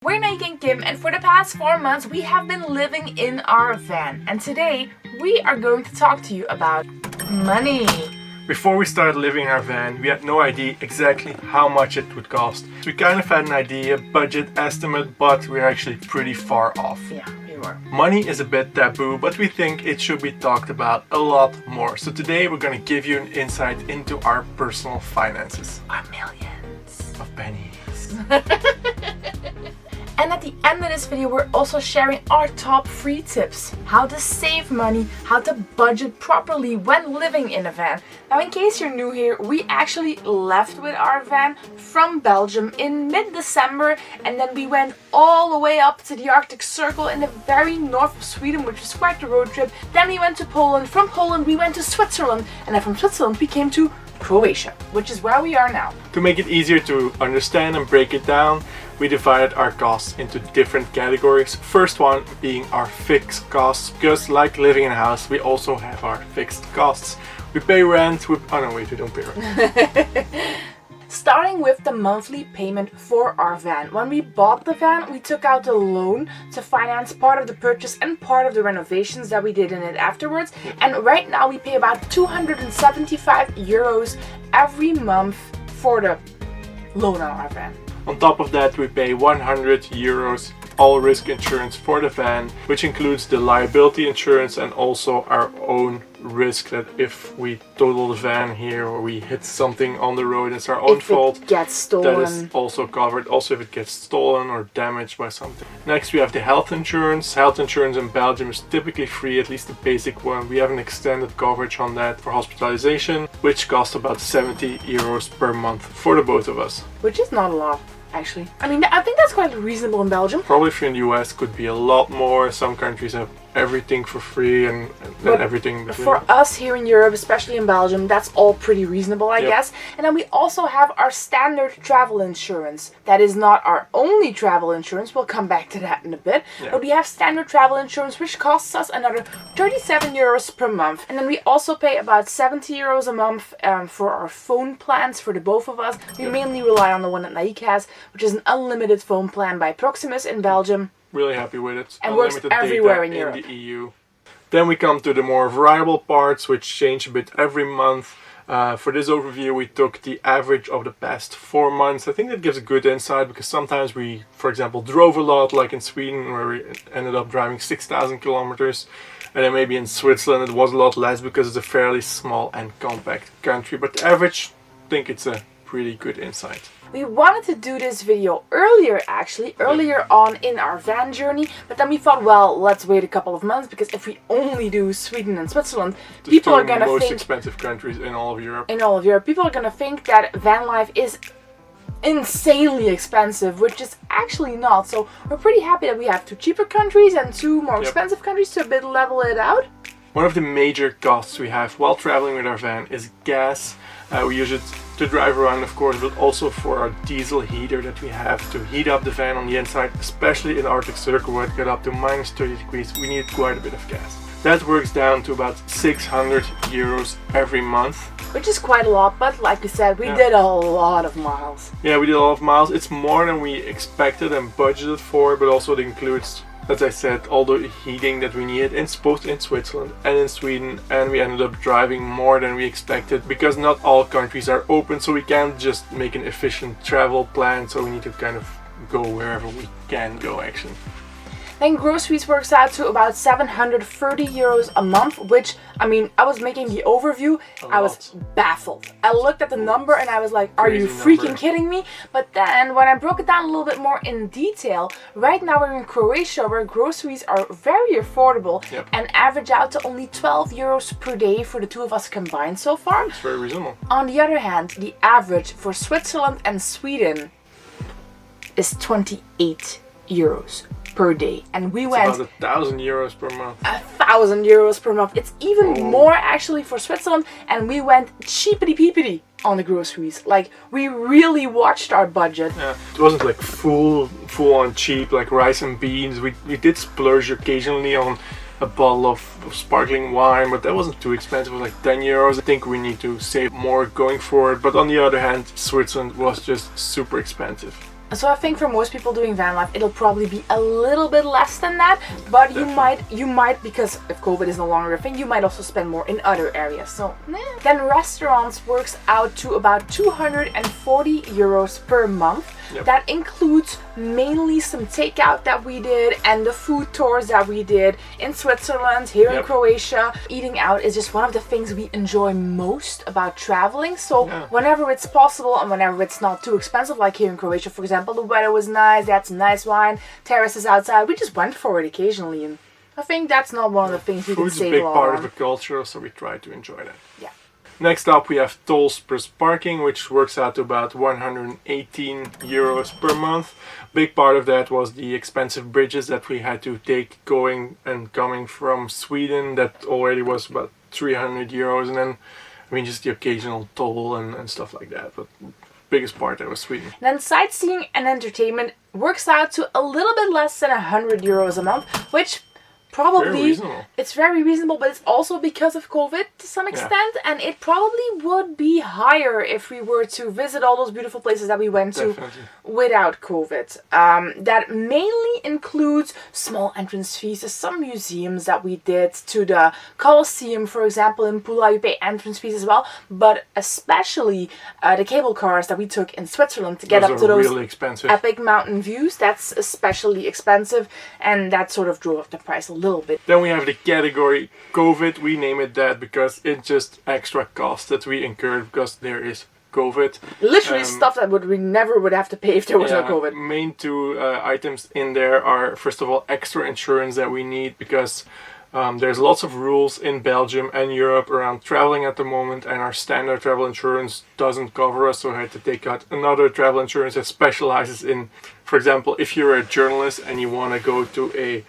We're Nike and Kim, and for the past 4 months we have been living in our van, and today we are going to talk to you about money. Before we started living in our van, we had no idea exactly how much it would cost. So we kind of had an idea, budget estimate, but we're actually pretty far off. Yeah, we were. Money is a bit taboo, but we think it should be talked about a lot more. So today we're going to give you an insight into our personal finances. Our millions of pennies. And at the end of this video, we're also sharing our top 3 tips. How to save money, how to budget properly when living in a van. Now, in case you're new here, we actually left with our van from Belgium in mid-December, and then we went all the way up to the Arctic Circle in the very north of Sweden, which was quite the road trip. Then we went to Poland. From Poland, we went to Switzerland, and then from Switzerland, we came to Croatia, which is where we are now. To make it easier to understand and break it down, we divided our costs into different categories. First one being our fixed costs, because like living in a house, we also have our fixed costs. We pay rent, we don't pay rent. Starting with the monthly payment for our van. When we bought the van, we took out a loan to finance part of the purchase and part of the renovations that we did in it afterwards. And right now we pay about 275 euros every month for the loan on our van. On top of that, we pay 100 euros all risk insurance for the van, which includes the liability insurance and also our own risk that if we total the van here or we hit something on the road, it's our own fault. If it gets stolen. That is also covered. Also if it gets stolen or damaged by something. Next we have the health insurance. Health insurance in Belgium is typically free, at least the basic one. We have an extended coverage on that for hospitalization, which costs about 70 euros per month for the both of us. Which is not a lot, actually. I mean, I think that's quite reasonable in Belgium. Probably if you're in the US, could be a lot more. Some countries have everything for free and then everything between. For us here in Europe, especially in Belgium, that's all pretty reasonable, I guess. And then we also have our standard travel insurance. That is not our only travel insurance. We'll come back to that in a bit. Yeah. But we have standard travel insurance, which costs us another 37 euros per month. And then we also pay about 70 euros a month for our phone plans for the both of us. We mainly rely on the one that Nike has, which is an unlimited phone plan by Proximus in Belgium. Really happy with it. And works everywhere in Europe. The EU. Then we come to the more variable parts, which change a bit every month. For this overview, we took the average of the past 4 months. I think that gives a good insight because sometimes we, for example, drove a lot, like in Sweden, where we ended up driving 6,000 kilometers. And then maybe in Switzerland it was a lot less because it's a fairly small and compact country. But the average, I think it's a pretty good insight. We wanted to do this video earlier on in our van journey, but then we thought, well, let's wait a couple of months, because if we only do Sweden and Switzerland, people are gonna think... the most expensive countries in all of Europe. People are gonna think that van life is insanely expensive, which is actually not. So we're pretty happy that we have 2 cheaper countries and 2 more expensive countries to a bit level it out. One of the major costs we have while traveling with our van is gas. We use it to drive around, of course, but also for our diesel heater that we have to heat up the van on the inside, especially in the Arctic Circle where it got up to minus 30 degrees. We need quite a bit of gas. That works down to about 600 euros every month. Which is quite a lot, but like we said, we did a lot of miles. Yeah, we did a lot of miles. It's more than we expected and budgeted for, but also it includes, as I said, all the heating that we needed both in Switzerland and in Sweden, and we ended up driving more than we expected because not all countries are open, so we can't just make an efficient travel plan, so we need to kind of go wherever we can go actually. Then groceries works out to about 730 euros a month, which, I mean, I was making the overview, I was baffled. I looked at the number and I was like, are you freaking kidding me? But then when I broke it down a little bit more in detail, right now we're in Croatia where groceries are very affordable and average out to only 12 euros per day for the 2 of us combined so far. It's very reasonable. On the other hand, the average for Switzerland and Sweden is 28 euros per day, and we went about 1,000 euros per month. 1,000 euros per month. It's even more actually for Switzerland, and we went cheapity peepity on the groceries. Like, we really watched our budget. Yeah, it wasn't like full on cheap like rice and beans. We did splurge occasionally on a bottle of sparkling wine, but that wasn't too expensive. It was like 10 euros. I think we need to save more going forward, but on the other hand, Switzerland was just super expensive. So I think for most people doing van life, it'll probably be a little bit less than that, but Definitely. you might, because if COVID is no longer a thing, you might also spend more in other areas. So then restaurants works out to about 240 euros per month. Yep. That includes mainly some takeout that we did and the food tours that we did in Switzerland, here in Yep. Croatia. Eating out is just one of the things we enjoy most about traveling. So Yeah. whenever it's possible and whenever it's not too expensive, like here in Croatia, for example, the weather was nice, they had some nice wine, terraces outside, we just went for it occasionally. And I think that's not one of the things we can Food's a save big a lot part on. of the culture, so we try to enjoy that. Yeah. Next up, we have tolls plus parking, which works out to about 118 euros per month. Big part of that was the expensive bridges that we had to take going and coming from Sweden. That already was about 300 euros. And then, I mean, just the occasional toll and stuff like that. But biggest part, that was Sweden. Then sightseeing and entertainment works out to a little bit less than 100 euros a month, which probably Very reasonable. it's very reasonable, but it's also because of COVID to some extent, and it probably would be higher if we were to visit all those beautiful places that we went to Definitely. without COVID. That mainly includes small entrance fees to some museums that we did, to the Colosseum, for example, in Pula. You pay entrance fees as well, but especially the cable cars that we took in Switzerland to get Those up to are those really expensive. epic mountain views. That's especially expensive, and that sort of drove up the price a little bit. Then we have the category COVID. We name it that because it's just extra cost that we incurred because there is COVID. Literally stuff that we never would have to pay if there was no COVID. Main two items in there are, first of all, extra insurance that we need because there's lots of rules in Belgium and Europe around traveling at the moment, and our standard travel insurance doesn't cover us, so I had to take out another travel insurance that specializes in, for example, if you're a journalist and you want to go to a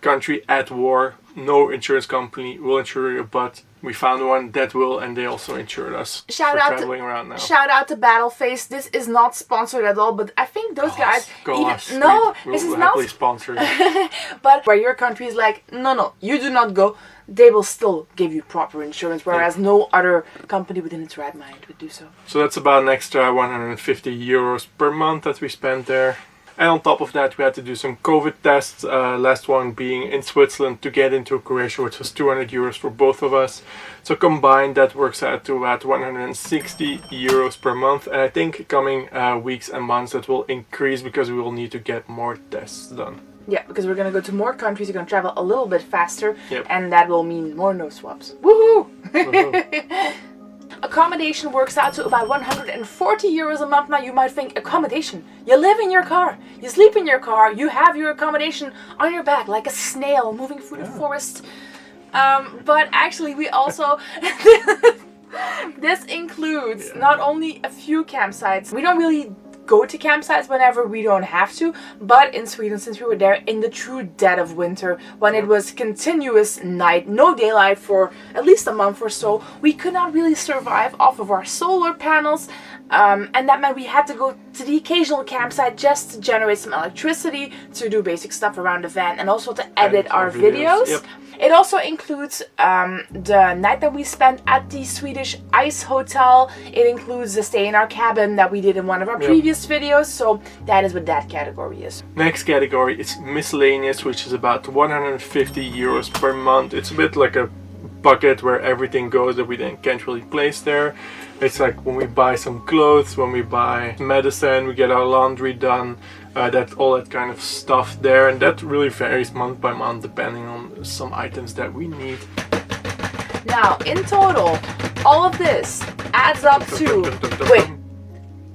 country at war, no insurance company will insure you, but we found one that will, and they also insured us Shout for out traveling around now. Shout out to Battleface. This is not sponsored at all, but I think those guys. Gosh, No, we'll this is happily not. sponsor it. But where your country is like, no, you do not go, they will still give you proper insurance, whereas no other company within its right mind would do so. So that's about an extra 150 euros per month that we spent there. And on top of that, we had to do some COVID tests. Last one being in Switzerland to get into Croatia, which was 200 euros for both of us. So combined, that works out to about 160 euros per month. And I think coming weeks and months, that will increase because we will need to get more tests done. Yeah, because we're going to go to more countries, we're going to travel a little bit faster, Yep. and that will mean more no swabs. Woohoo! Woohoo. Accommodation works out to about 140 euros a month. Now you might think, accommodation? You live in your car, you sleep in your car, you have your accommodation on your back like a snail moving through the forest. But actually we also... This includes not only a few campsites. We don't really go to campsites whenever we don't have to, but in Sweden, since we were there in the true dead of winter, when it was continuous night, no daylight for at least a month or so, we could not really survive off of our solar panels, and that meant we had to go to the occasional campsite just to generate some electricity to do basic stuff around the van and also to edit our videos. Yep. It also includes the night that we spent at the Swedish ice hotel. It includes the stay in our cabin that we did in one of our previous videos. So that is what that category is. Next category is miscellaneous, which is about 150 euros per month. It's a bit like a bucket where everything goes that we then can't really place there. It's like when we buy some clothes, when we buy medicine, we get our laundry done, all that kind of stuff there, and that really varies month by month depending on some items that we need. Now, in total, all of this adds up to... Wait,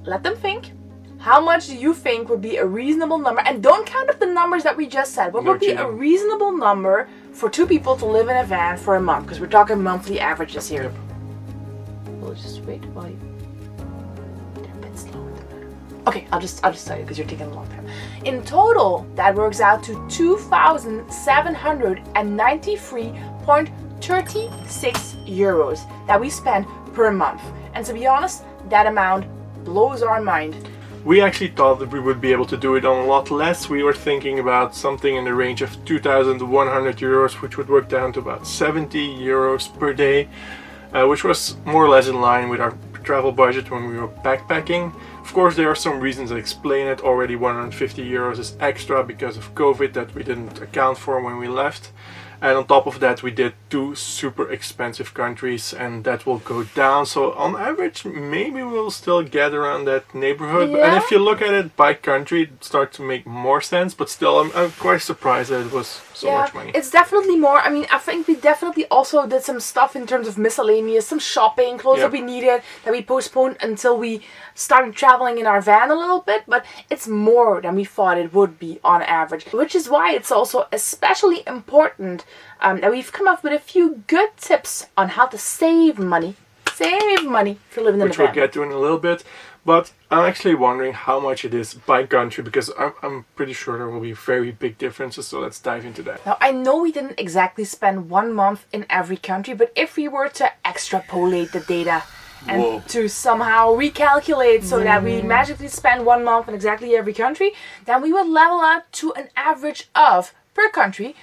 let them think. How much do you think would be a reasonable number? And don't count up the numbers that we just said. What would be a reasonable number for two people to live in a van for a month? Because we're talking monthly averages here. Yep. We'll just wait while you... They're a bit slow. Okay, I'll just tell you because you're taking a long time. In total, that works out to 2,793.36 euros that we spend per month. And to be honest, that amount blows our mind. We actually thought that we would be able to do it on a lot less. We were thinking about something in the range of 2,100 euros, which would work down to about 70 euros per day, which was more or less in line with our travel budget when we were backpacking. Of course, there are some reasons that explain it. Already 150 euros is extra because of COVID that we didn't account for when we left. And on top of that, we did 2 super expensive countries, and that will go down. So on average, maybe we'll still get around that neighborhood. Yeah. And if you look at it by country, it starts to make more sense. But still, I'm quite surprised that it was so much money. It's definitely more. I mean, I think we definitely also did some stuff in terms of miscellaneous, some shopping, clothes that we needed, that we postponed until we started traveling in our van a little bit. But it's more than we thought it would be on average. Which is why it's also especially important that we've come up with a few good tips on how to save money for living in a van. Which we'll get to in a little bit. But I'm actually wondering how much it is by country, because I'm pretty sure there will be very big differences. So let's dive into that. Now, I know we didn't exactly spend 1 month in every country, but if we were to extrapolate the data and to somehow recalculate so that we magically spend 1 month in exactly every country, then we would level out to an average of, per country,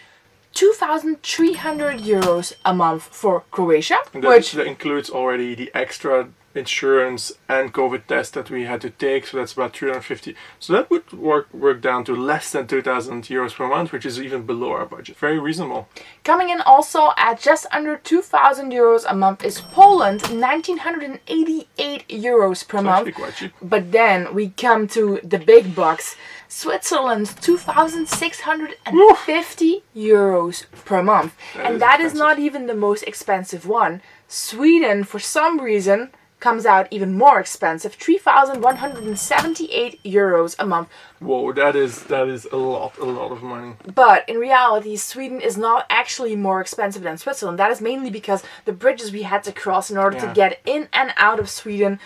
2,300 euros a month for Croatia, which includes already the extra insurance and COVID test that we had to take, so that's about 350. So that would work down to less than 2,000 euros per month, which is even below our budget. Very reasonable. Coming in also at just under 2,000 euros a month is Poland, 1,988 euros per month. Actually quite cheap. But then we come to the big bucks. Switzerland, 2,650 euros per month. And that is not even the most expensive one. Sweden, for some reason, comes out even more expensive, 3,178 euros a month. Whoa, that is a lot of money. But in reality, Sweden is not actually more expensive than Switzerland. That is mainly because the bridges we had to cross in order to get in and out of Sweden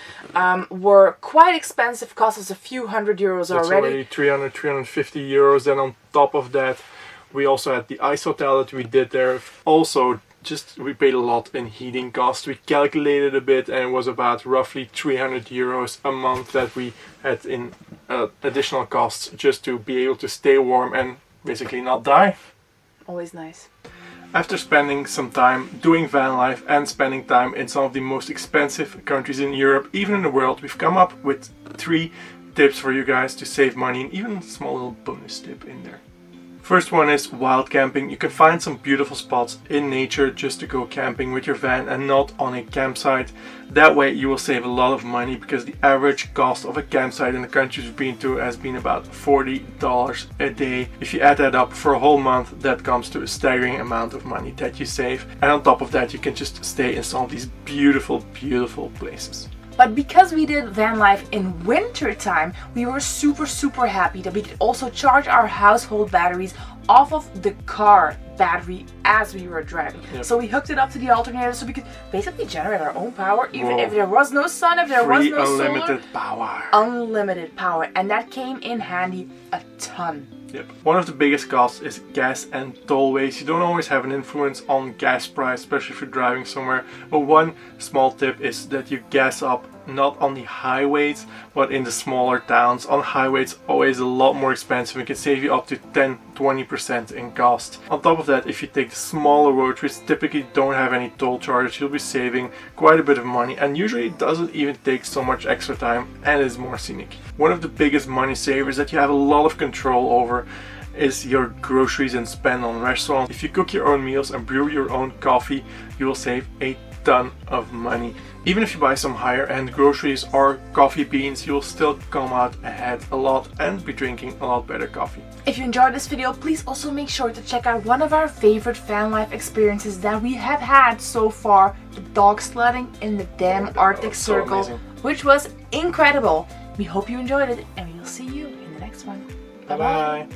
were quite expensive, cost us a few hundred euros That's already 300, 350 euros. Then on top of that, we also had the ice hotel that we did there. Also, we paid a lot in heating costs. We calculated a bit, and it was about roughly 300 euros a month that we had in additional costs just to be able to stay warm and basically not die. Always nice. After spending some time doing van life and spending time in some of the most expensive countries in Europe, even in the world, we've come up with 3 tips for you guys to save money, and even a small little bonus tip in there. First one is wild camping. You can find some beautiful spots in nature just to go camping with your van and not on a campsite. That way you will save a lot of money, because the average cost of a campsite in the countries we've been to has been about $40 a day. If you add that up for a whole month, that comes to a staggering amount of money that you save. And on top of that, you can just stay in some of these beautiful, beautiful places. But because we did van life in winter time, we were super happy that we could also charge our household batteries off of the car battery as we were driving. So we hooked it up to the alternator so we could basically generate our own power, even if there was no sun, if there was no solar. Unlimited power. Unlimited power. And that came in handy a ton. Yep. One of the biggest costs is gas and tollways. You don't always have an influence on gas price, especially if you're driving somewhere. But one small tip is that you gas up not on the highways, but in the smaller towns. On highways, it's always a lot more expensive. It can save you up to 10-20% in cost. On top of that, if you take the smaller roads, which typically don't have any toll charges, you'll be saving quite a bit of money, and usually it doesn't even take so much extra time and is more scenic. One of the biggest money savers that you have a lot of control over is your groceries and spend on restaurants. If you cook your own meals and brew your own coffee, you will save a ton of money. Even if you buy some higher end groceries or coffee beans, you'll still come out ahead a lot and be drinking a lot better coffee. If you enjoyed this video, please also make sure to check out one of our favorite van life experiences that we have had so far, the dog sledding in the damn Arctic Circle, which was incredible. We hope you enjoyed it, and we will see you in the next one. Bye bye.